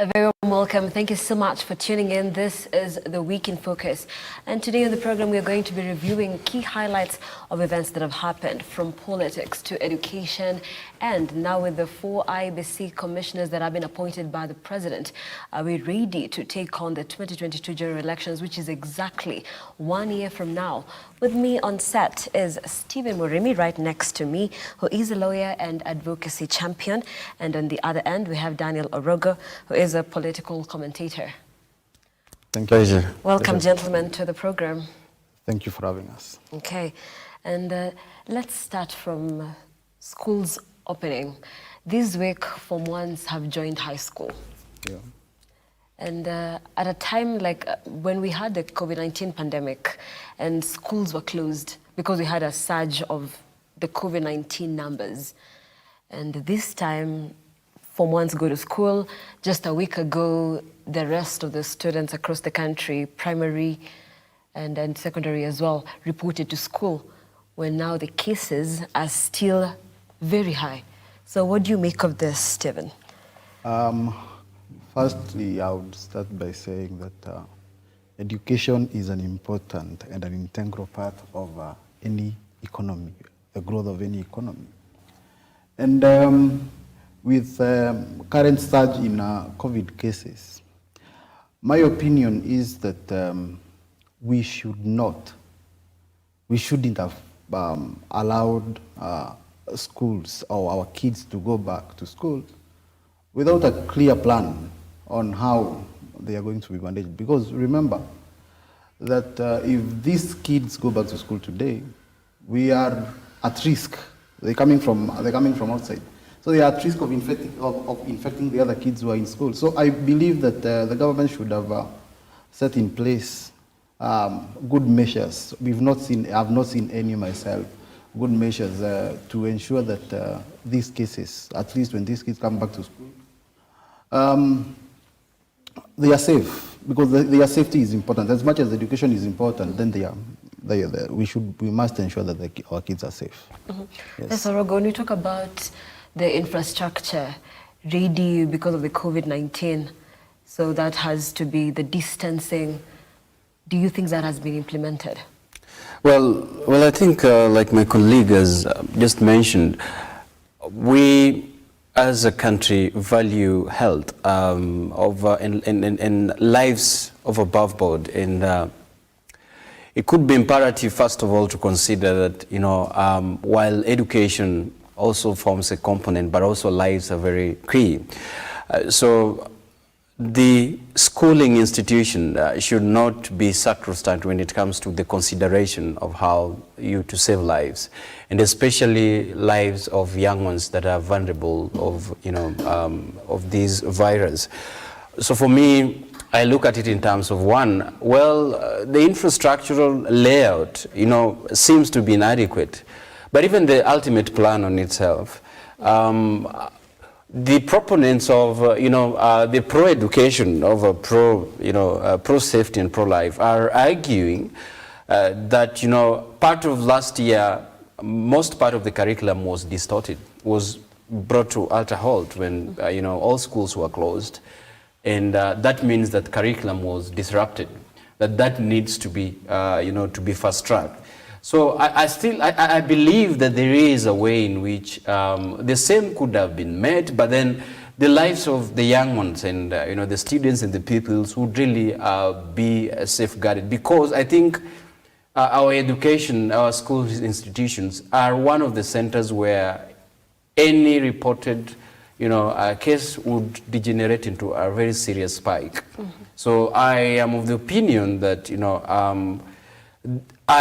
A very warm welcome. Thank you so much for tuning in. This is the Week in Focus. And today on the program, we are going to be reviewing key highlights of events that have happened, from politics to education. And now with the 4 IEBC commissioners that have been appointed by the president, are we ready to take on the 2022 general elections, which is exactly 1 year from now? With me on set is Stephen Murimi, right next to me, who is a lawyer and advocacy champion. And on the other end, we have Daniel Orogo, who is a political commentator. Thank you. Pleasure. Welcome, gentlemen, to the program. Thank you for having us. Okay, and let's start from schools opening. This week, Form 1s have joined high school. Yeah. And at a time like when we had the COVID-19 pandemic and schools were closed because we had a surge of the COVID-19 numbers. And this time, Form 1s go to school. Just a week ago, the rest of the students across the country, primary and secondary as well, reported to school, when now the cases are still very high. So what do you make of this, Stephen? Firstly, I would start by saying that education is an important and an integral part of any economy, the growth of any economy. And with current surge in COVID cases, my opinion is that we shouldn't have allowed schools or our kids to go back to school without a clear plan on how they are going to be managed. Because remember that if these kids go back to school today, we are at risk. They're coming from outside. So they are at risk of infecting the other kids who are in school. So I believe that the government should have set in place good measures. I've not seen any myself. Good measures to ensure that these cases, at least when these kids come back to school, they are safe, because their safety is important. As much as education is important, then we must ensure that our kids are safe. Mm-hmm. Yes. So, Orogo, when you talk about the infrastructure ready because of the COVID-19, so that has to be the distancing. Do you think that has been implemented? Well, I think like my colleague has just mentioned, we as a country value health and lives of above board, and it could be imperative, first of all, to consider that, while education also forms a component, but also lives are very key. So the schooling institution should not be sacrosanct when it comes to the consideration of how to save lives, and especially lives of young ones that are vulnerable of these virus. So for me, I look at it in terms of one, the infrastructural layout, seems to be inadequate, but even the ultimate plan on itself. The proponents of, the pro-education, of pro-safety and pro-life are arguing that, part of last year, most part of the curriculum was distorted, was brought to alter halt when, all schools were closed. And that means that curriculum was disrupted, that needs to be, to be fast-tracked. So I believe that there is a way in which the same could have been met, but then the lives of the young ones and the students and the pupils would really be safeguarded, because I think our education, our school institutions are one of the centers where any reported case would degenerate into a very serious spike. Mm-hmm. So I am of the opinion that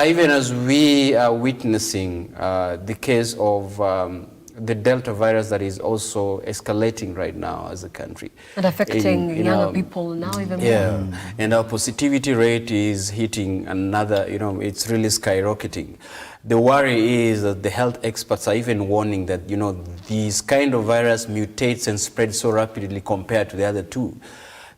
even as we are witnessing the case of the Delta virus that is also escalating right now as a country. And affecting younger people now even more. Yeah, and our positivity rate is hitting another, it's really skyrocketing. The worry is that the health experts are even warning that, these kind of virus mutates and spreads so rapidly compared to the other two.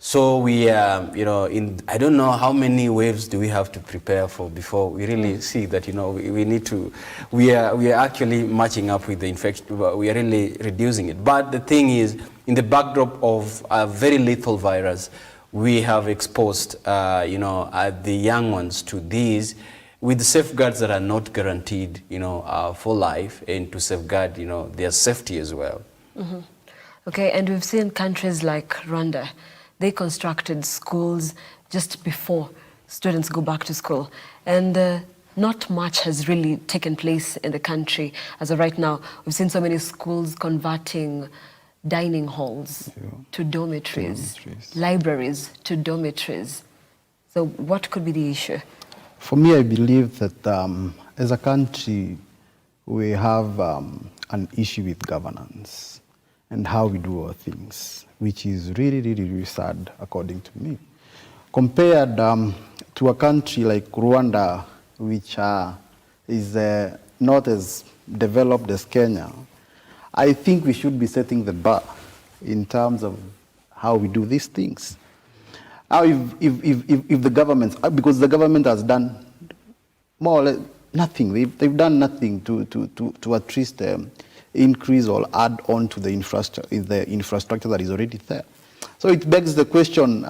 So we are, I don't know how many waves do we have to prepare for before we really see that, we need to, we are actually matching up with the infection, we are really reducing it. But the thing is, in the backdrop of a very lethal virus, we have exposed, the young ones to these with safeguards that are not guaranteed, for life, and to safeguard, their safety as well. Mm-hmm. Okay, and we've seen countries like Rwanda, they constructed schools just before students go back to school. And not much has really taken place in the country as of right now. We've seen so many schools converting dining halls to dormitories, libraries to dormitories. So what could be the issue? For me, I believe that as a country, we have an issue with governance and how we do our things, which is really, really, really sad, according to me. Compared to a country like Rwanda, which is not as developed as Kenya, I think we should be setting the bar in terms of how we do these things. Now, if the government, because the government has done more or less nothing, they've done nothing to at least increase or add on to the infrastructure that is already there. So it begs the question,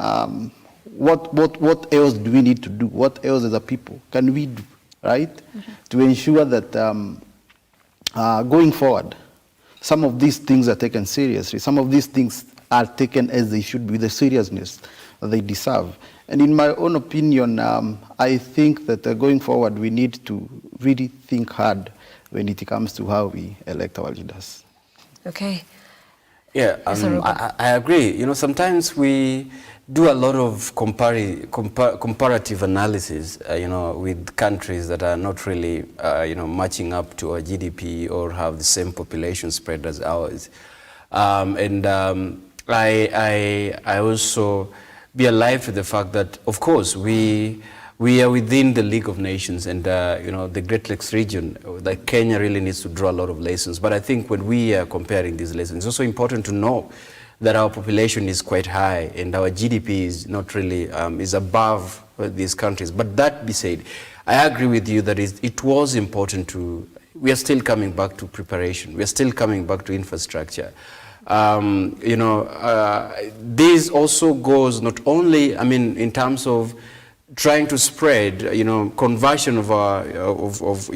what else do we need to do? What else as a people can we do, right? Mm-hmm. To ensure that going forward, some of these things are taken seriously. Some of these things are taken as they should be, with the seriousness that they deserve. And in my own opinion, I think that going forward, we need to really think hard when it comes to how we elect our leaders. Okay. Yeah, I agree. Sometimes we do a lot of comparative analysis, with countries that are not really, matching up to our GDP or have the same population spread as ours. I also be alive to the fact that, of course, we are within the League of Nations, and the Great Lakes region, like Kenya, really needs to draw a lot of lessons. But I think when we are comparing these lessons, it's also important to know that our population is quite high and our GDP is not really is above these countries. But that be said, I agree with you that it was important to. We are still coming back to preparation. We are still coming back to infrastructure. This also goes not only, in terms of trying to spread, conversion of our, of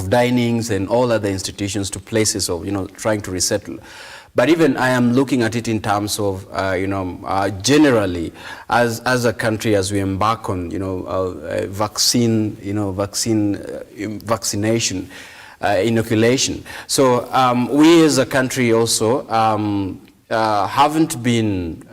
dinings and all other institutions to places of, trying to resettle. But even I am looking at it in terms of, generally, as a country, as we embark on, vaccination, inoculation. So we as a country also haven't been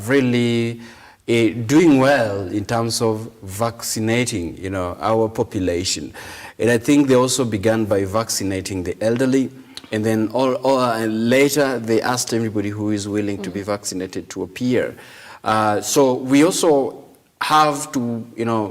really doing well in terms of vaccinating, our population. And I think they also began by vaccinating the elderly, and then later they asked everybody who is willing to be vaccinated to appear. So we also have to,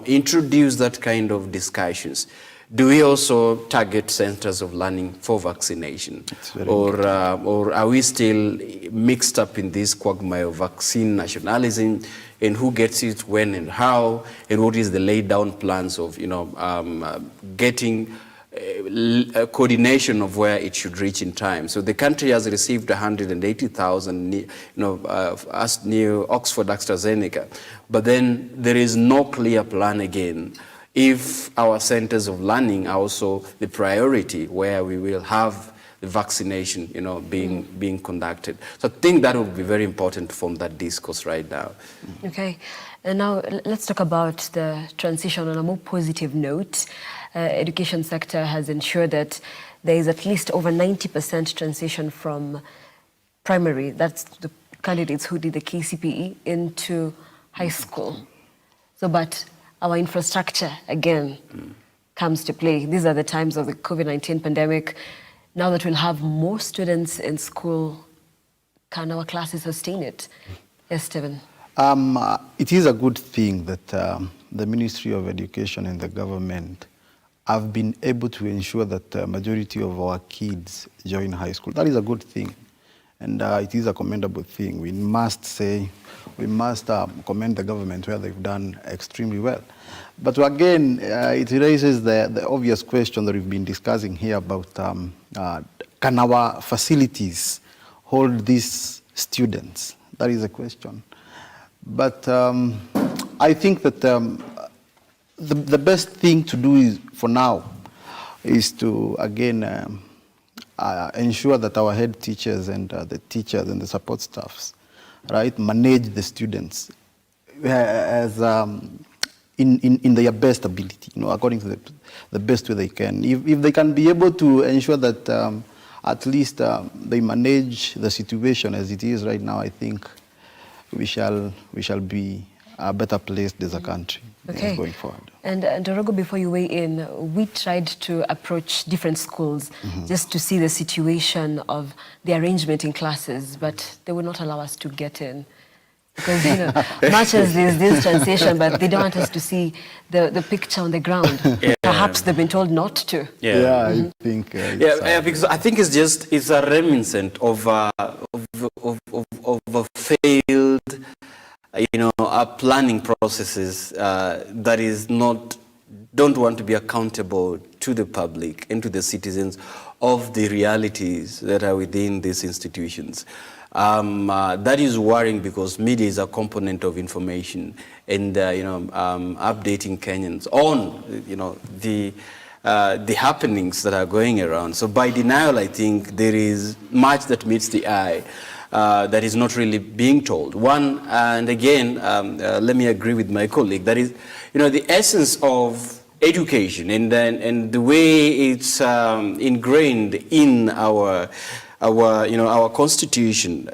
introduce that kind of discussions. Do we also target centers of learning for vaccination? Or are we still mixed up in this quagmire of vaccine nationalism, and who gets it when and how, and what is the laid down plans of, getting coordination of where it should reach in time? So the country has received 180,000 new Oxford AstraZeneca, but then there is no clear plan again if our centers of learning are also the priority where we will have the vaccination, being conducted. So I think that would be very important to form that discourse right now. Okay, and now let's talk about the transition on a more positive note. Education sector has ensured that there is at least over 90% transition from primary, that's the candidates who did the KCPE, into high school. So, but our infrastructure, again, comes to play. These are the times of the COVID-19 pandemic. Now that we'll have more students in school, can our classes sustain it? Yes, Stephen. It is a good thing that the Ministry of Education and the government have been able to ensure that the majority of our kids join high school. That is a good thing, and it is a commendable thing. We must commend the government where they've done extremely well. But again, it raises the obvious question that we've been discussing here about can our facilities hold these students? That is a question. But I think that the best thing to do is, for now, is to, again, ensure that our head teachers and the teachers and the support staffs, right, manage the students as in their best ability, according to the best way they can. If they can be able to ensure that at least they manage the situation as it is right now, I think we shall be better placed as a country going forward. And Dorogo, before you weigh in, we tried to approach different schools just to see the situation of the arrangement in classes, but they would not allow us to get in. Because, much as there's this transition, but they don't want us to see the picture on the ground. Perhaps they've been told not to. I think. Because I think it's a reminiscent of a failed, planning processes that don't want to be accountable to the public and to the citizens of the realities that are within these institutions. That is worrying because media is a component of information and updating Kenyans on the happenings that are going around. So by denial, I think there is much that meets the eye that is not really being told. One, and again, let me agree with my colleague, that is, the essence of education and the way it's ingrained in our constitution,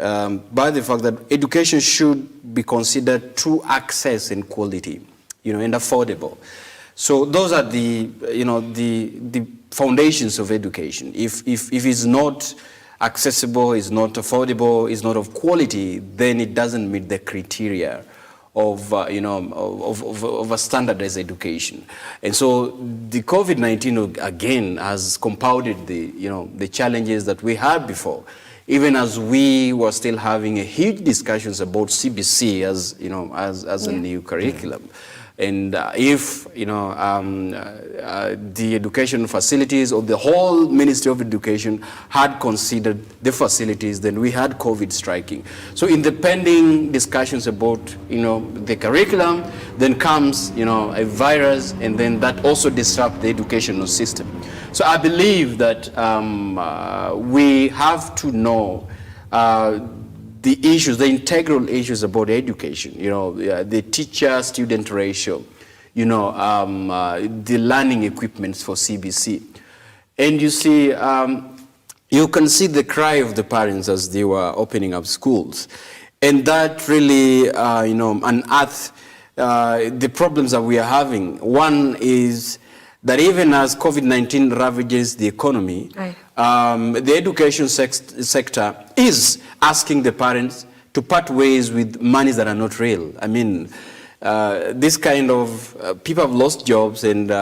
by the fact that education should be considered true access and quality, and affordable. So those are the foundations of education. If it's not accessible, is not affordable, is not of quality, then it doesn't meet the criteria of a standardized education. And so the COVID-19 again has compounded the challenges that we had before, even as we were still having a huge discussions about CBC as a new curriculum. And if the education facilities or the whole Ministry of Education had considered the facilities, then we had COVID striking. So in the pending discussions about the curriculum, then comes a virus, and then that also disrupts the educational system. So I believe that we have to know the issues, the integral issues about education, the teacher-student ratio, the learning equipments for CBC. And you see, you can see the cry of the parents as they were opening up schools. And that really, unearthed the problems that we are having. One is that even as COVID-19 ravages the economy, the education sector is asking the parents to part ways with monies that are not real. I mean, this kind of people have lost jobs and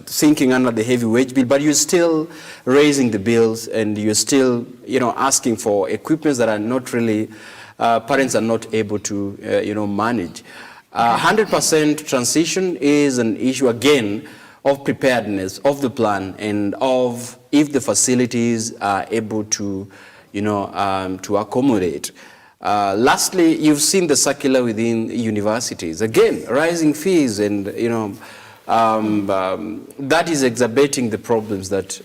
sinking under the heavy wage bill, but you're still raising the bills and you're still, asking for equipments that are not really, parents are not able to, manage. 100% transition is an issue, again, of preparedness, of the plan, and of if the facilities are able to, to accommodate. Lastly, you've seen the circular within universities. Again, rising fees, and that is exacerbating the problems that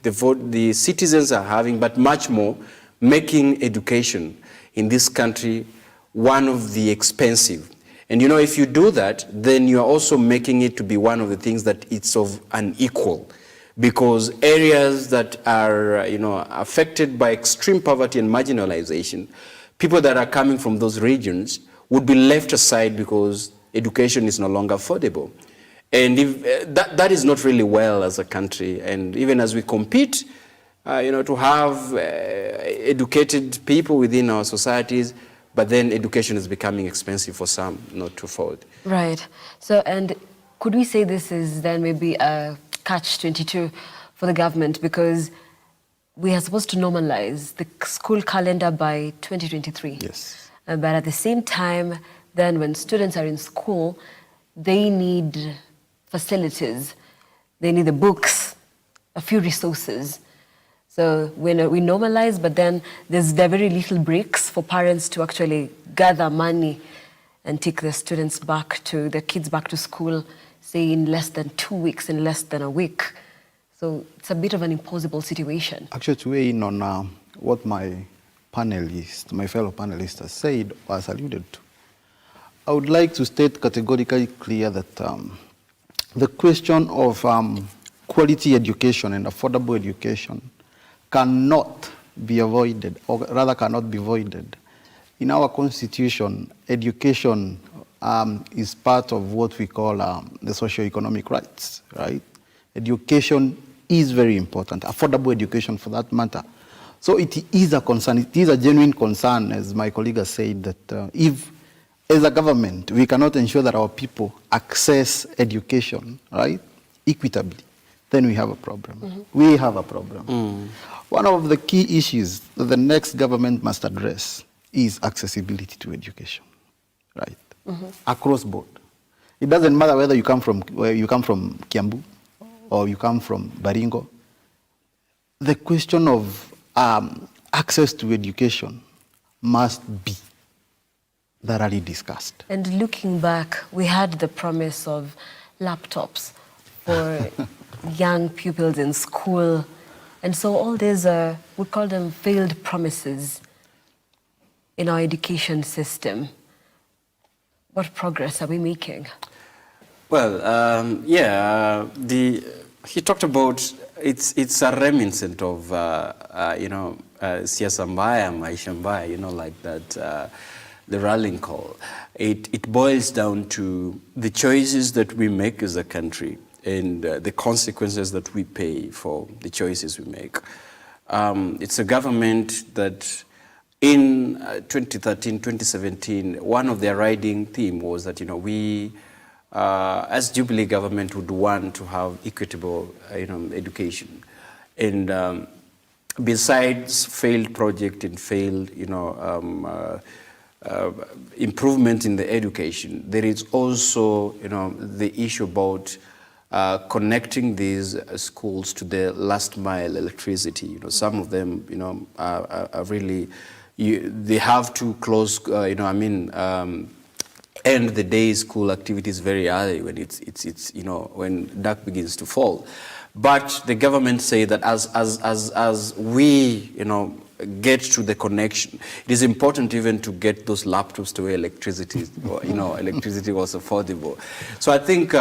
the citizens are having, but much more, making education in this country one of the expensive. And if you do that, then you are also making it to be one of the things that it's of unequal, because areas that are, affected by extreme poverty and marginalization, people that are coming from those regions would be left aside because education is no longer affordable. And if, that is not really well as a country. And even as we compete, to have educated people within our societies, but then education is becoming expensive for some not to afford. Right. So, and could we say this is then maybe a catch-22 for the government, because we are supposed to normalize the school calendar by 2023. Yes. But at the same time, then when students are in school, they need facilities, they need the books, a few resources. So we normalize, but then there's very little breaks for parents to actually gather money and take the kids back to school, say in less than 2 weeks, in less than a week. So it's a bit of an impossible situation. Actually, to weigh in on what my fellow panelists has said or has alluded to, I would like to state categorically clear that the question of quality education and affordable education cannot be avoided, or rather cannot be avoided. In our constitution, education is part of what we call the socio-economic rights, right? Education is very important, affordable education for that matter. So it is a concern, it is a genuine concern, as my colleague has said, that if, as a government, we cannot ensure that our people access education, right, equitably, then we have a problem. Mm-hmm. We have a problem. Mm. One of the key issues that the next government must address is accessibility to education, right? Mm-hmm. Across board. It doesn't matter whether you come from Kiambu or you come from Baringo. The question of access to education must be thoroughly discussed. And looking back, we had the promise of laptops for young pupils in school. And so all these, we call them failed promises in our education system. What progress are we making? Well, he talked about, it's a reminiscent of, siasa mbaya, maisha mbaya, like that, the rallying call. It boils down to the choices that we make as a country and the consequences that we pay for the choices we make. It's a government that in 2013, 2017, one of their riding theme was that, we, as Jubilee government, would want to have equitable, education. And besides failed project and failed, improvement in the education, there is also, the issue about connecting these schools to the last mile electricity. Some of them, are really, they have to close, end the day school activities very early when it's when dark begins to fall. But the government say that as we, get to the connection, it is important even to get those laptops to where electricity, electricity was affordable. So I think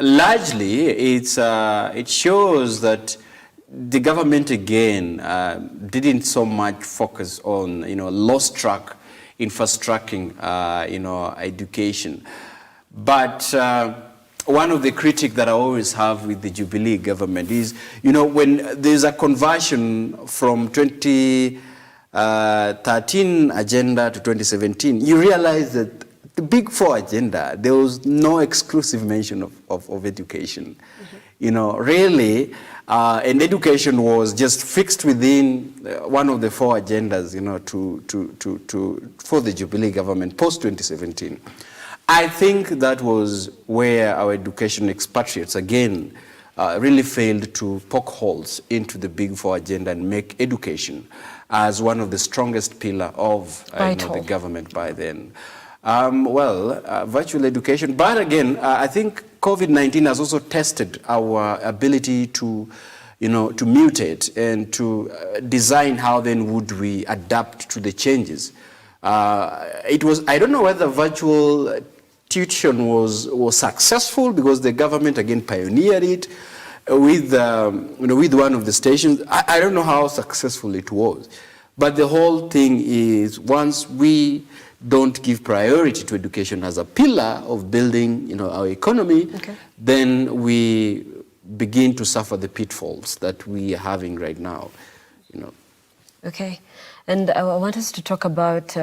largely it shows that the government again didn't so much focus on lost track infrastructuring education, but one of the critiques that I always have with the Jubilee government is, when there's a conversion from 2013 agenda to 2017, you realize that the Big Four agenda, there was no exclusive mention of education. Mm-hmm. Really, and education was just fixed within one of the four agendas, for the Jubilee government post-2017. I think that was where our education expatriates, again, really failed to poke holes into the Big Four agenda and make education as one of the strongest pillars of the government by then. Virtual education, but again, I think COVID-19 has also tested our ability to, to mutate and to design how then would we adapt to the changes. I don't know whether virtual tuition was successful because the government again pioneered it with one of the stations. I don't know how successful it was, but the whole thing is once we don't give priority to education as a pillar of building our economy, then we begin to suffer the pitfalls that we are having right now. Okay, and I want us to talk about.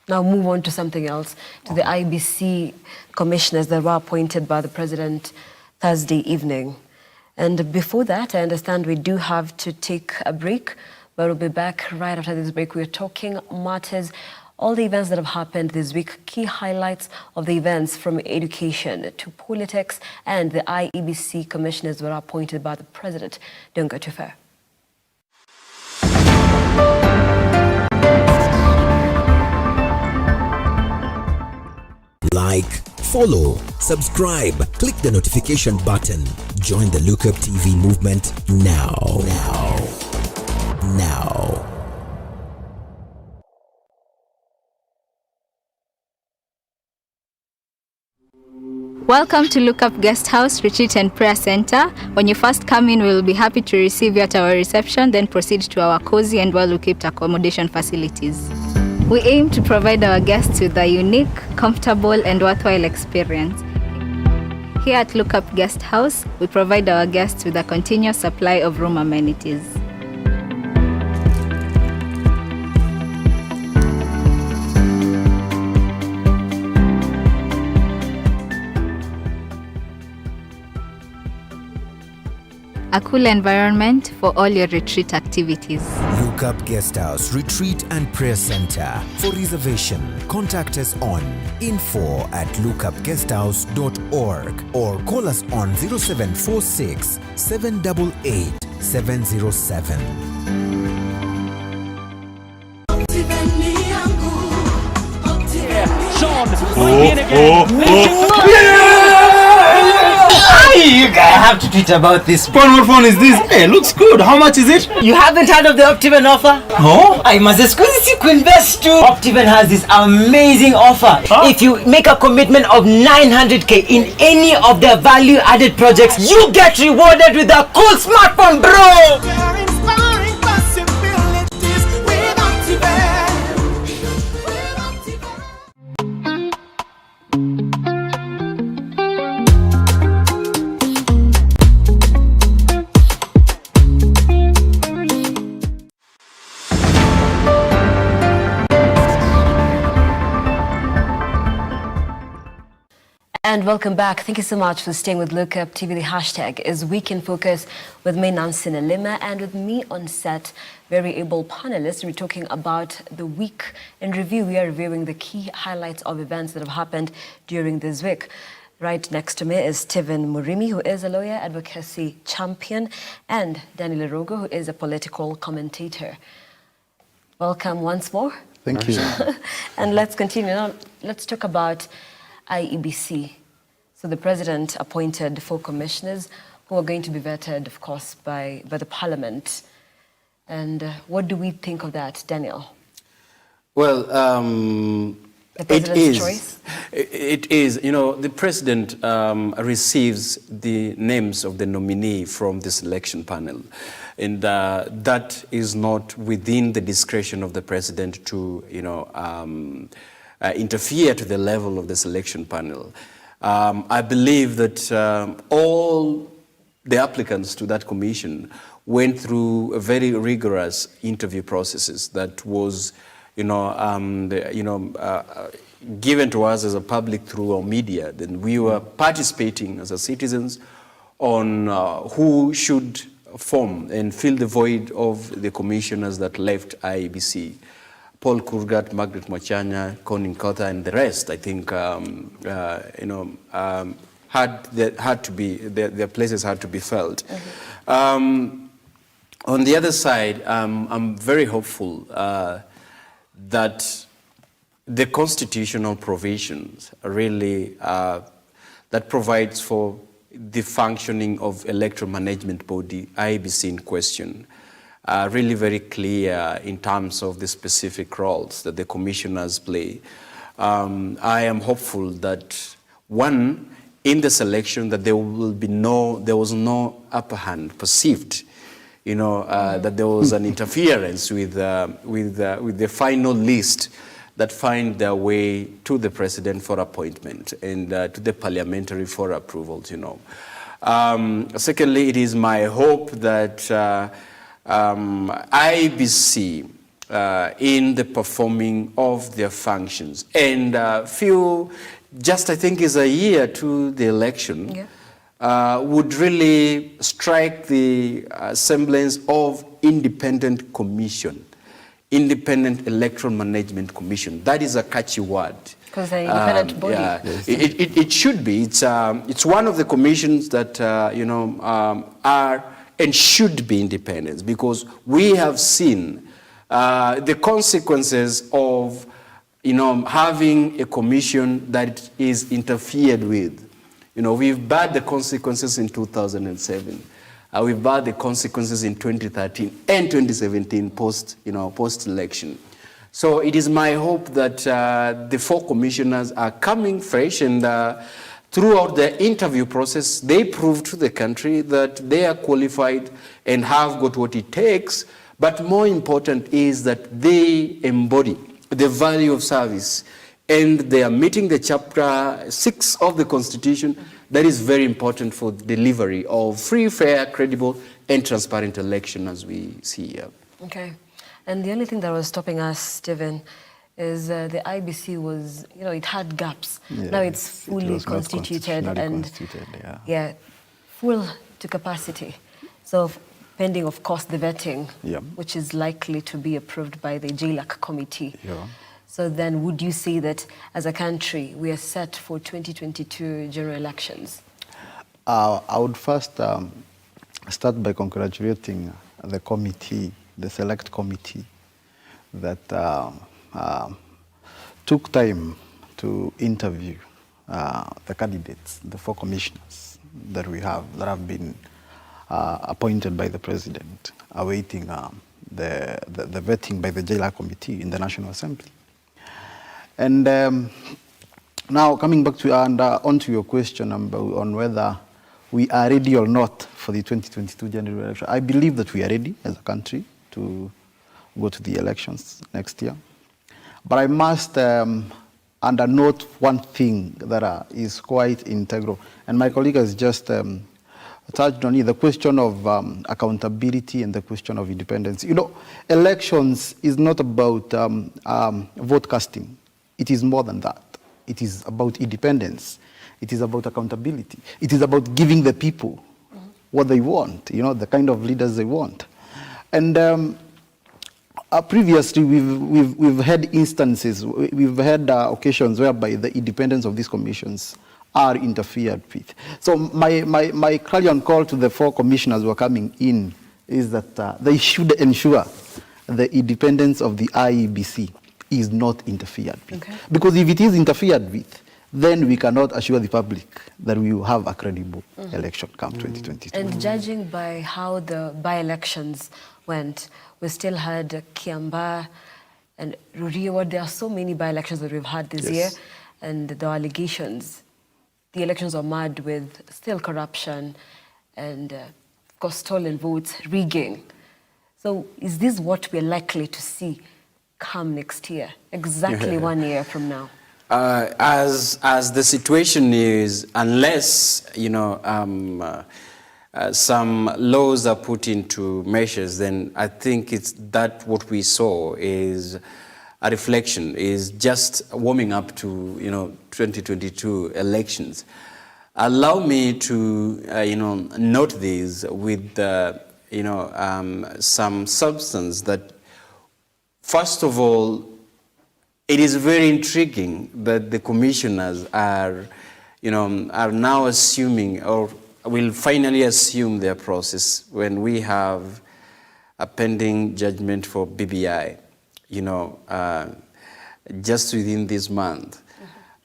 Now move on to something else, to the IEBC commissioners that were appointed by the president Thursday evening. And before that, I understand we do have to take a break, but we'll be back right after this break. We're talking matters, all the events that have happened this week, key highlights of the events from education to politics, and the IEBC commissioners were appointed by the president. Don't go too far. like, follow, subscribe, click the notification button. Join the Look Up TV movement now. Welcome to Look Up Guest House, Retreat and Prayer Center. When you first come in, we will be happy to receive you at our reception, then proceed to our cozy and well-equipped accommodation facilities. We aim to provide our guests with a unique, comfortable and worthwhile experience. Here at Look Up Guest House, we provide our guests with a continuous supply of room amenities. A cool environment for all your retreat activities. Look Up Guest House, Retreat and Prayer Center. For reservation, contact us on info@lookupguesthouse.org or call us on 0746 788 707. You guys have to tweet about this. What phone is this? Hey, looks good. How much is it? You haven't heard of the Optiven offer? No. I must exclusive invest too. Optiven has this amazing offer. If you make a commitment of 900k in any of their value-added projects, you get rewarded with a cool smartphone, bro. And welcome back. Thank you so much for staying with Look Up TV. The hashtag is Week in Focus with me, Nancy Nalima, and with me on set, very able panelists. We're talking about the week in review. We are reviewing the key highlights of events that have happened during this week. Right next to me is Stephen Murimi, who is a lawyer, advocacy champion, and Daniel Erogo, who is a political commentator. Welcome once more. Thank you. And let's continue. Now, let's talk about IEBC. So the president appointed 4 commissioners who are going to be vetted, of course, by the parliament. And what do we think of that, Daniel? Well, The president's choice? It is. You know, the president receives the names of the nominee from the selection panel. And that is not within the discretion of the president to, interfere to the level of the selection panel. I believe that all the applicants to that commission went through a very rigorous interview processes that was, given to us as a public through our media. Then we were participating as citizens on who should form and fill the void of the commissioners that left IEBC. Paul Kurgat, Margaret Mwachanya, Conin Kotha, and the rest, I think, had to be, their places had to be filled. Mm-hmm. On the other side, I'm very hopeful that the constitutional provisions really, that provides for the functioning of electoral management body, IEBC in question, really very clear in terms of the specific roles that the commissioners play. I am hopeful that, one, in the selection, that there was no upper hand perceived, that there was an interference with the final list that find their way to the president for appointment and to the parliamentary for approvals, Secondly, it is my hope that IEBC, in the performing of their functions, and I think is a year to the election, would really strike the semblance of independent commission, independent electoral management commission. That is a catchy word. Because they're independent body. Yeah, it should be. It's one of the commissions that are and should be independent, because we have seen the consequences of having a commission that is interfered with. We've barred the consequences in 2007. We've barred the consequences in 2013 and 2017 post-election. So it is my hope that the 4 commissioners are coming fresh, and throughout the interview process, they prove to the country that they are qualified and have got what it takes. But more important is that they embody the value of service, and they are meeting the chapter 6 of the Constitution that is very important for delivery of free, fair, credible, and transparent election, as we see here. Okay. And the only thing that was stopping us, Stephen, is the IBC was, it had gaps. Yeah, now it's fully it was constituted and yeah. Full to capacity. So pending, of course, the vetting, Yeah. which is likely to be approved by the JLAC committee. Yeah. So then would you say that as a country, we are set for 2022 general elections? I would first start by congratulating the committee, the select committee, that took time to interview the candidates, the 4 commissioners that we have, that have been appointed by the president, awaiting the vetting by the JLAC committee in the National Assembly. And now coming back to onto your question on whether we are ready or not for the 2022 general election, I believe that we are ready as a country to go to the elections next year. But I must undernote one thing that is quite integral, and my colleague has just touched on it, the question of accountability and the question of independence. Elections is not about vote casting. It is more than that. It is about independence. It is about accountability. It is about giving the people what they want, the kind of leaders they want. And previously, we've had instances, we've had occasions whereby the independence of these commissions are interfered with. So my clarion call to the 4 commissioners who are coming in is that they should ensure the independence of the IEBC is not interfered with. Okay. Because if it is interfered with, then we cannot assure the public that we will have a credible election come 2022. And judging by how the by-elections went, we still had Kiambaa and Rurio. There are so many by-elections that we've had this year, and the allegations, the elections are marred with still corruption and, of course, stolen votes, rigging. So is this what we're likely to see come next year, exactly 1 year from now? As the situation is, unless some laws are put into measures, then I think it's that what we saw is a reflection, is just warming up to 2022 elections. Allow me to note these with some substance that. First of all, it is very intriguing that the commissioners are now assuming, or will finally assume, their process when we have a pending judgment for BBI, just within this month.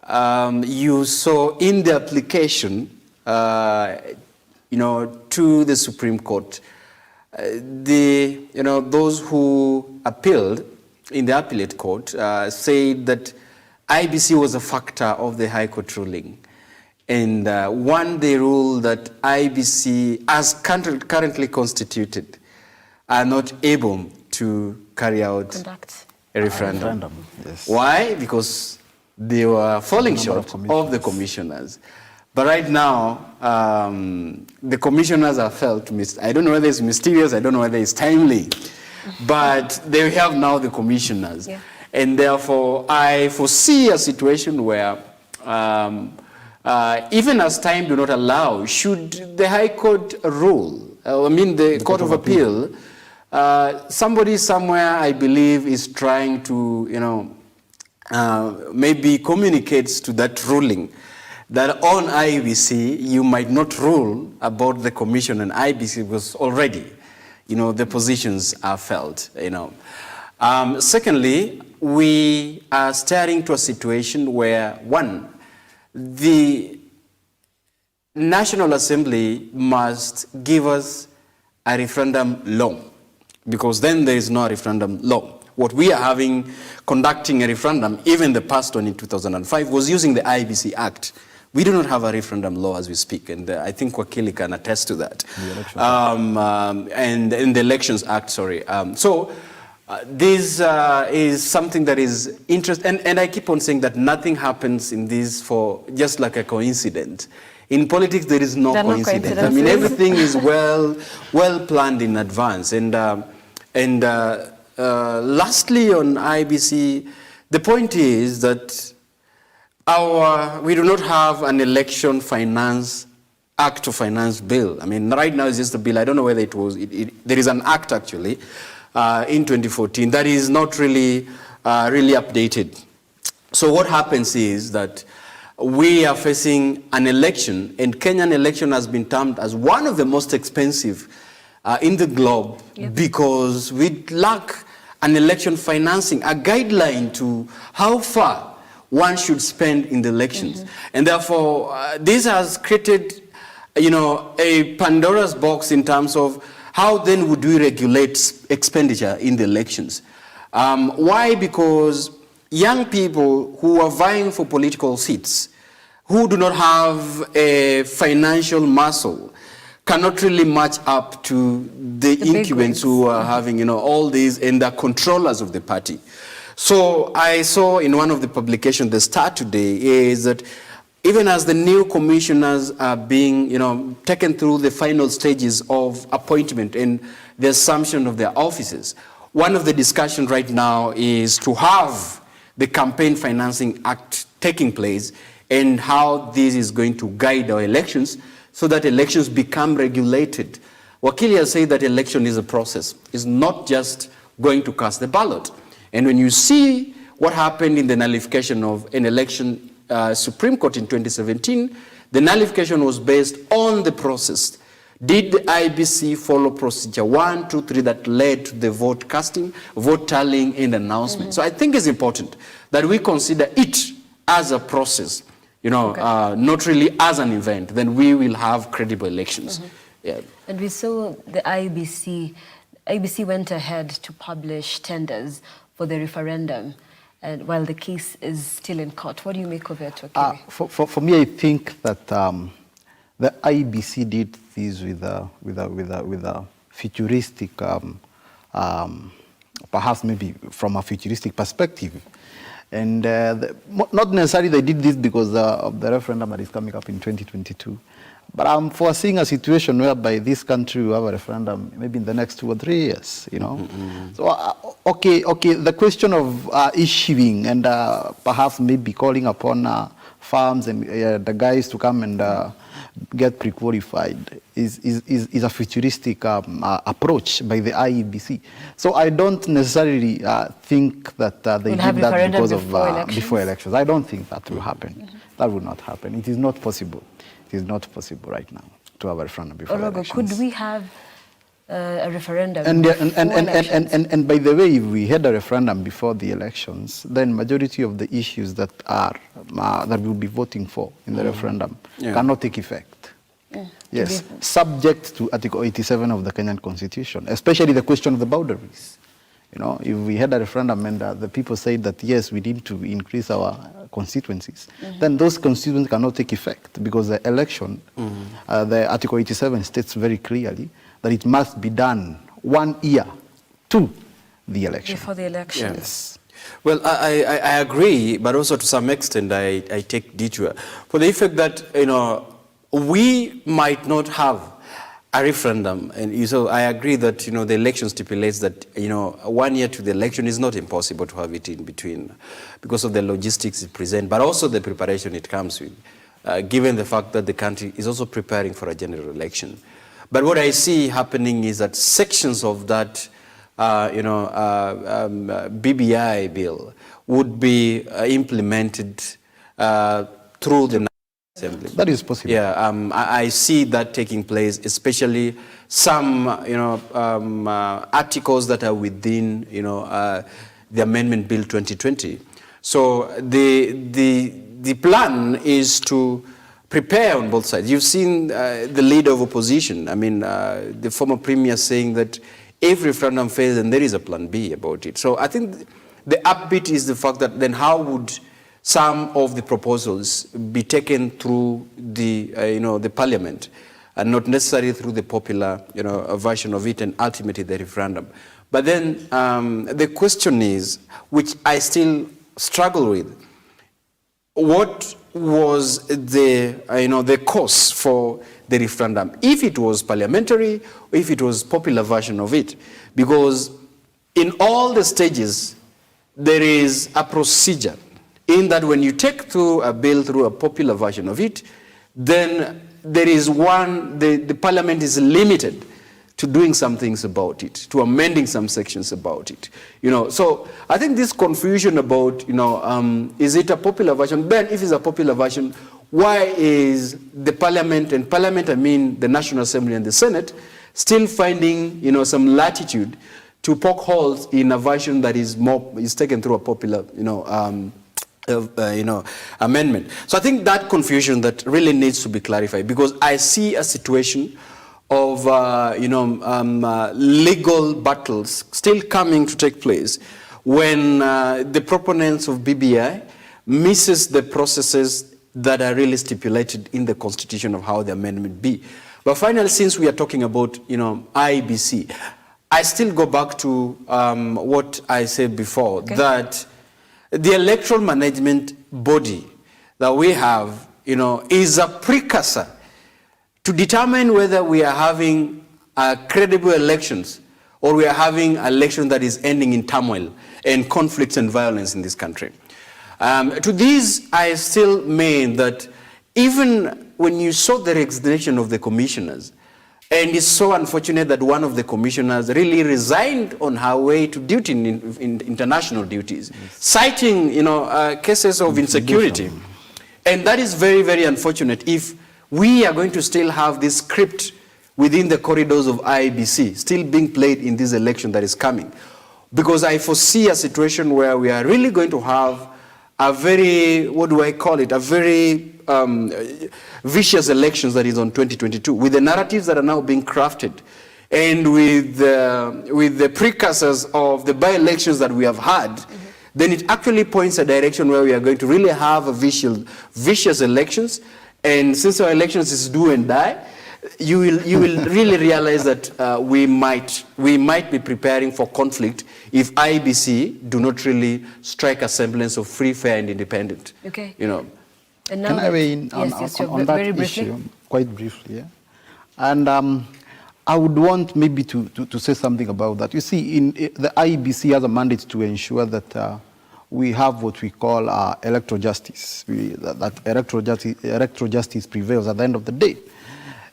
You saw in the application, to the Supreme Court, those who appealed in the appellate court said that IBC was a factor of the High Court ruling. And one, they ruled that IBC, as currently constituted, are not able to carry out Conduct a referendum. Yes. Why? Because they were falling short of the commissioners. But right now, the commissioners are felt, I don't know whether it's mysterious, I don't know whether it's timely, but they have now the commissioners. Yeah. And therefore, I foresee a situation where, even as time do not allow, should the High Court rule, the Court of Appeal, somebody somewhere, I believe, is trying to, maybe communicates to that ruling that on IBC, you might not rule about the commission and IBC because already, the positions are felt, Secondly, we are staring to a situation where, one, the National Assembly must give us a referendum law, because then there is no referendum law. What we are having, conducting a referendum, even the past one in 2005, was using the IBC Act. We do not have a referendum law as we speak, and I think Wakili can attest to that. And in the Elections Act, sorry. This is something that is interesting, and I keep on saying that nothing happens in this for just like a coincidence. In politics, there is no coincidence. I mean, everything is well planned in advance. And lastly, on IBC, the point is that we do not have an election finance act to finance bill. I mean, right now it's just a bill. I don't know whether it was. There is an act actually in 2014 that is not really updated. So what happens is that we are facing an election, and Kenyan election has been termed as one of the most expensive in the globe, because we lack an election financing, a guideline to how far one should spend in the elections. And therefore, this has created, a Pandora's box in terms of how then would we regulate expenditure in the elections. Why? Because young people who are vying for political seats, who do not have a financial muscle, cannot really match up to the incumbents who are having, all these, and the controllers of the party. So I saw in one of the publications, The Star today, is that even as the new commissioners are being, taken through the final stages of appointment and the assumption of their offices, one of the discussions right now is to have the Campaign Financing Act taking place, and how this is going to guide our elections so that elections become regulated. Wakili has said that election is a process. It's not just going to cast the ballot. And when you see what happened in the nullification of an election, Supreme Court in 2017, the nullification was based on the process. Did the IBC follow procedure 1, 2, 3 that led to the vote casting, vote tallying, and announcement? So I think it's important that we consider it as a process, not really as an event. Then we will have credible elections. Yeah. And we saw the IBC went ahead to publish tenders for the referendum, and while the case is still in court. What do you make of it, Wakili? For me, I think that the IBC did this with a futuristic, perhaps maybe from a futuristic perspective. And not necessarily they did this because of the referendum that is coming up in 2022. But I'm foreseeing a situation whereby this country will have a referendum maybe in the next 2 or 3 years, So, okay, the question of issuing and perhaps maybe calling upon farms and the guys to come and get pre-qualified is a futuristic approach by the IEBC. So I don't necessarily think that they did that because of before elections. I don't think that will happen. That will not happen. It is not possible. It is not possible right now to have a referendum before elections. Could we have a referendum and by the way, if we had a referendum before the elections, then majority of the issues that we'll be voting for in the referendum cannot take effect. Yes, subject to Article 87 of the Kenyan Constitution, especially the question of the boundaries. If we had a referendum and the people say that yes, we need to increase our constituencies, then those constituencies cannot take effect because the election, the Article 87 states very clearly that it must be done 1 year to the election. Before the elections. Yes. Well, I agree, but also to some extent I take detour for the effect that, we might not have a referendum, and so I agree that the election stipulates that 1 year to the election is not impossible to have it in between because of the logistics it presents, but also the preparation it comes with, given the fact that the country is also preparing for a general election. But what I see happening is that sections of that BBI bill would be implemented through the Assembly. That is possible. Yeah, I see that taking place, especially some, articles that are within, the Amendment Bill 2020. So the plan is to prepare on both sides. You've seen the leader of opposition, I mean, the former premier saying that if referendum fails, then there is a plan B about it. So I think the upbeat is the fact that then how would some of the proposals be taken through the, the parliament and not necessarily through the popular, version of it and ultimately the referendum. But then the question is, which I still struggle with, what was the cause for the referendum? If it was parliamentary, or if it was popular version of it, because in all the stages, there is a procedure in that when you take through a bill through a popular version of it, then there is the parliament is limited to doing some things about it, to amending some sections about it. So I think this confusion about, is it a popular version? Then if it's a popular version, why is the parliament, and parliament I mean the National Assembly and the Senate, still finding, some latitude to poke holes in a version that is taken through a popular, amendment. So I think that confusion that really needs to be clarified, because I see a situation of legal battles still coming to take place when the proponents of BBI misses the processes that are really stipulated in the constitution of how the amendment be. But finally, since we are talking about IEBC, I still go back to what I said before, that the electoral management body that we have, is a precursor to determine whether we are having credible elections or we are having an election that is ending in turmoil and conflicts and violence in this country. To these, I still mean that even when you saw the resignation of the commissioners, and it's so unfortunate that one of the commissioners really resigned on her way to duty in international duties, citing cases of insecurity. And that is very, very unfortunate if we are going to still have this script within the corridors of IEBC still being played in this election that is coming. Because I foresee a situation where we are really going to have a very, a very vicious elections that is on 2022, with the narratives that are now being crafted and with the precursors of the by-elections that we have had, then it actually points a direction where we are going to really have a vicious elections. And since our elections is do and die, you will really realize that we might be preparing for conflict if IEBC do not really strike a semblance of free, fair, and independent. Okay. And now, can I weigh in on that issue quite briefly? Yeah? And I would want maybe to say something about that. You see, the IEBC has a mandate to ensure that we have what we call electoral justice, that electoral justice prevails at the end of the day.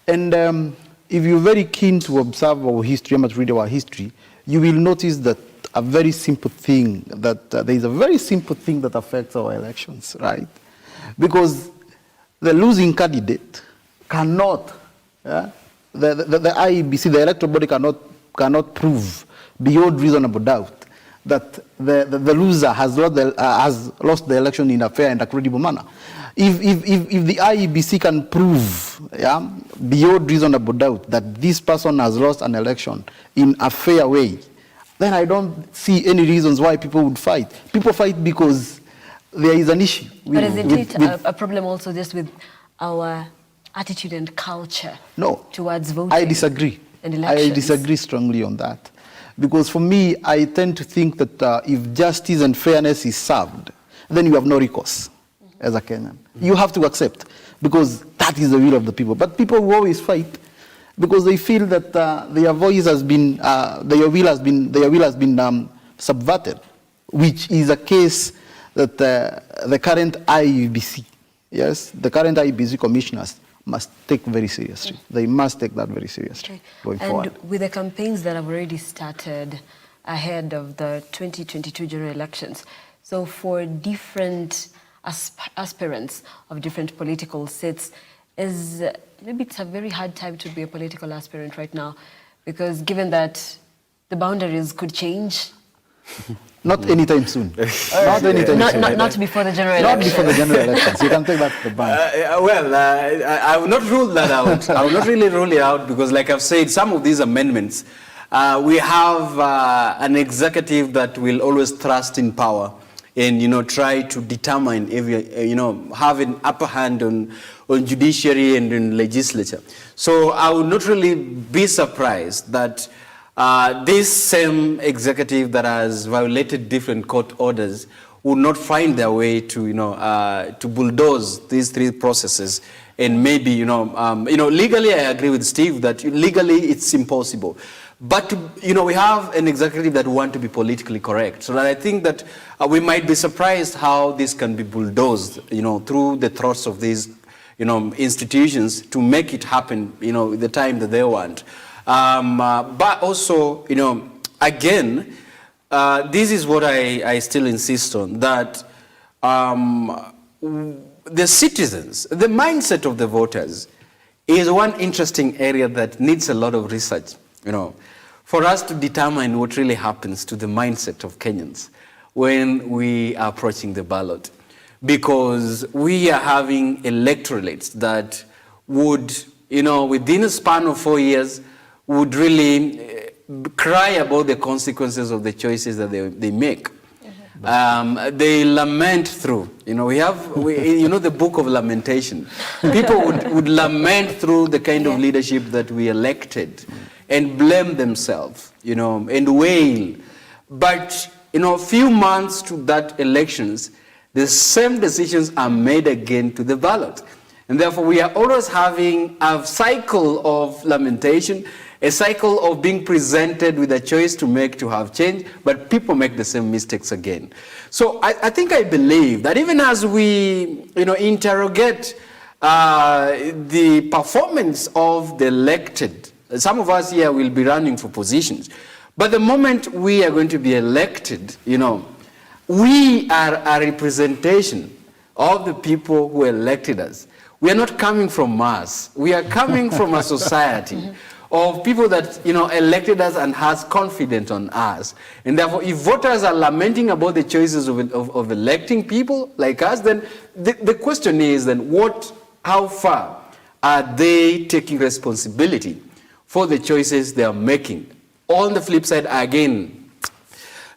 And if you're very keen to observe our history, and read our history, you will notice that a very simple thing, there is a very simple thing that affects our elections, right? Because the losing candidate cannot, the IEBC, the electoral body cannot prove beyond reasonable doubt that the loser has lost the election in a fair and a credible manner. If the IEBC can prove, beyond reasonable doubt that this person has lost an election in a fair way, then I don't see any reasons why people would fight. People fight because there is an issue. But isn't it a problem also just with our attitude and culture towards voting? I disagree. And elections? I disagree strongly on that. Because for me, I tend to think that if justice and fairness is served, then you have no recourse as a Kenyan. You have to accept, because that is the will of the people. But people will always fight because they feel that their voice has been, their will has been subverted, which is a case that the current IEBC, the current IEBC commissioners must take very seriously. They must take that very seriously going forward. And with the campaigns that have already started ahead of the 2022 general elections, so for different aspirants of different political seats, maybe it's a very hard time to be a political aspirant right now, because given that the boundaries could change Not anytime soon. Not anytime soon. Not before the general Not election. before the general elections. You can take that to the bank. I will not rule that out. I will not really rule it out because, like I've said, some of these amendments, we have an executive that will always trust in power and, try to determine, have an upper hand on judiciary and in legislature. So I would not really be surprised that this same executive that has violated different court orders would not find their way to, to bulldoze these three processes. And maybe, legally I agree with Steve that legally it's impossible. But, we have an executive that want to be politically correct. So that I think that we might be surprised how this can be bulldozed, through the throats of these, institutions to make it happen, the time that they want. But also, again, this is what I still insist on, that the citizens, the mindset of the voters is one interesting area that needs a lot of research, for us to determine what really happens to the mindset of Kenyans when we are approaching the ballot. Because we are having electorates that would, within a span of 4 years, would really cry about the consequences of the choices that they make. They lament through, we have, the book of lamentation. People would lament through the kind of leadership that we elected and blame themselves, and wail. But, a few months to that elections, the same decisions are made again to the ballot. And therefore, we are always having a cycle of lamentation, a cycle of being presented with a choice to make to have change, but people make the same mistakes again. So I believe that even as we, interrogate the performance of the elected, some of us here will be running for positions, but the moment we are going to be elected, we are a representation of the people who elected us. We are not coming from Mars. We are coming from a society of people that, elected us and has confidence on us. And therefore, if voters are lamenting about the choices of electing people like us, then the question is then how far are they taking responsibility for the choices they are making? On the flip side, again,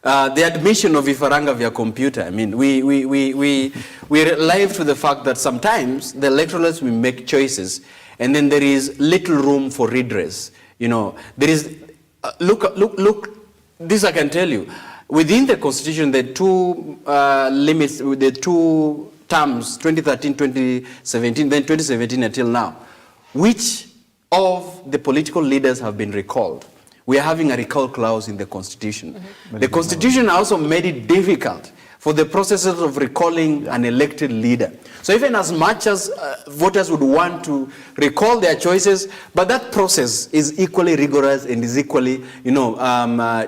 the admission of Vifaranga via computer. I mean, we're alive to the fact that sometimes the electorates will make choices and then there is little room for redress. There is, look, this I can tell you. Within the Constitution, the two limits, the two terms, 2013, 2017, then 2017 until now, which of the political leaders have been recalled? We are having a recall clause in the Constitution. The Constitution also made it difficult for the processes of recalling an elected leader. So even as much as voters would want to recall their choices, but that process is equally rigorous and is equally,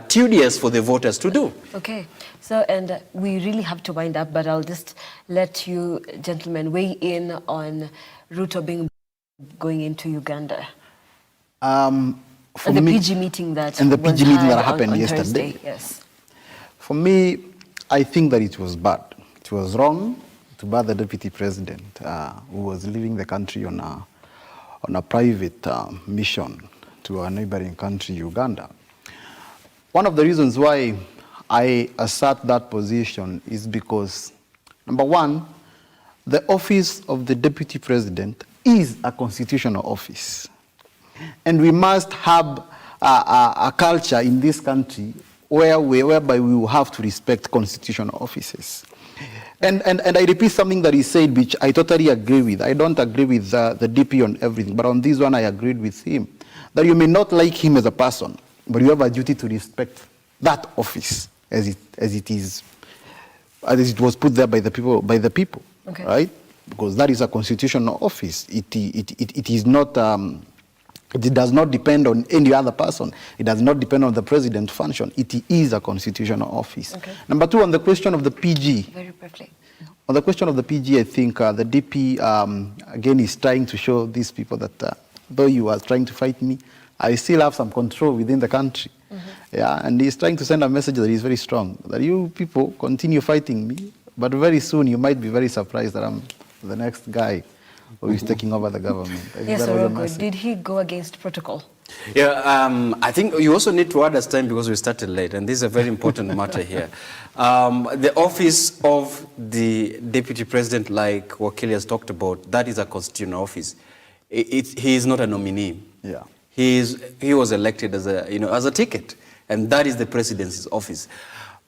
tedious for the voters to do. Okay. So, and we really have to wind up, but I'll just let you gentlemen weigh in on Ruto going into Uganda. For the me, PG meeting that and the was PG meeting that had happened on yesterday. Thursday, yes. For me, I think that it was bad. It was wrong to bar the deputy president who was leaving the country on a private mission to a neighboring country, Uganda. One of the reasons why I assert that position is because, number one, the office of the deputy president is a constitutional office. And we must have a culture in this country whereby we will have to respect constitutional offices. And I repeat something that he said, which I totally agree with. I don't agree with the DP on everything, but on this one I agreed with him. That you may not like him as a person, but you have a duty to respect that office as it was put there by the people, Okay. right? Because that is a constitutional office. It is not. It does not depend on any other person. It does not depend on the president's function. It is a constitutional office. Okay. Number two, on the question of the PG. Very briefly. On the question of the PG, I think the DP, again, is trying to show these people that though you are trying to fight me, I still have some control within the country. Yeah, and he's trying to send a message that is very strong, that you people continue fighting me, but very soon you might be very surprised that I'm the next guy who is taking over the government. I think Yes, that was the Orogo, message. did he go against protocol? Yeah, I think you also need to understand, because we started late, and this is a very important matter here. The office of the deputy president, like Wakili has talked about, that is a constitutional office. He is not a nominee. Yeah. He was elected as a ticket, and that is the presidency's office.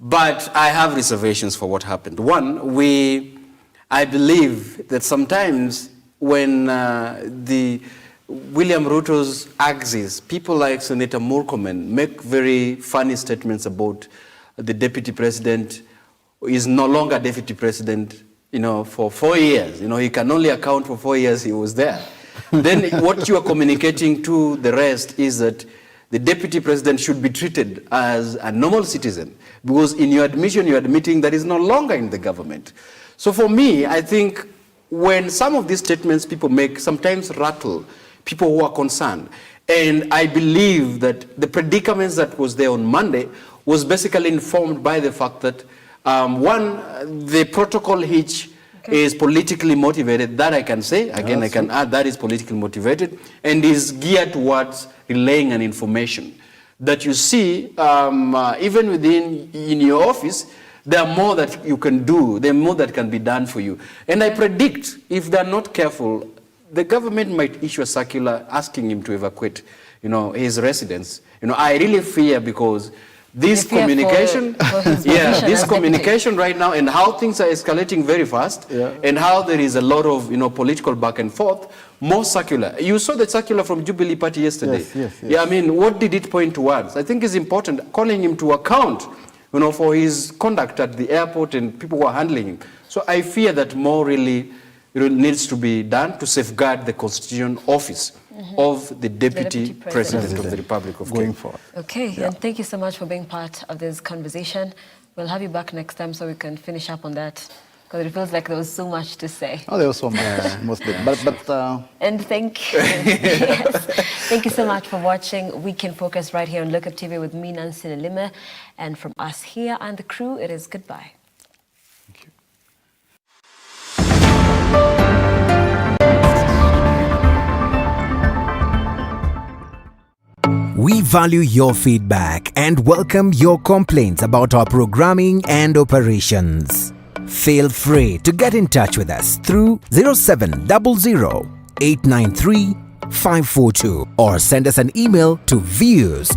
But I have reservations for what happened. One, I believe that sometimes when the William Ruto's axis, people like Senator Murkomen make very funny statements about the deputy president is no longer deputy president, for 4 years. He can only account for 4 years he was there. Then what you are communicating to the rest is that the deputy president should be treated as a normal citizen, because in your admission, you're admitting that he's no longer in the government. So for me, I think when some of these statements people make sometimes rattle people who are concerned. And I believe that the predicaments that was there on Monday was basically informed by the fact that, one, the protocol hitch is politically motivated. That I can say. Again, I can add that is politically motivated and is geared towards relaying an information that you see, even in your office, there are more that you can do. There are more that can be done for you. And I predict, if they're not careful, the government might issue a circular asking him to evacuate, his residence. I really fear, because this communication, this communication right now, and how things are escalating very fast, and how there is a lot of political back and forth. More circular. You saw the circular from Jubilee Party yesterday. Yes. Yeah, I mean, what did it point towards? I think it's important calling him to account, for his conduct at the airport and people who are handling him. So I fear that more really needs to be done to safeguard the constitutional office of the deputy president of the Republic of Kenya. Forward. Okay, and thank you so much for being part of this conversation. We'll have you back next time so we can finish up on that, because it feels like there was so much to say. Oh, there was so much, mostly. But And thank you. Yes. Thank you so much for watching Weekend Focus right here on Lookup TV with me, Nancy Nelime. And from us here and the crew, it is goodbye. We value your feedback and welcome your complaints about our programming and operations. Feel free to get in touch with us through 0700 893 542 or send us an email to views@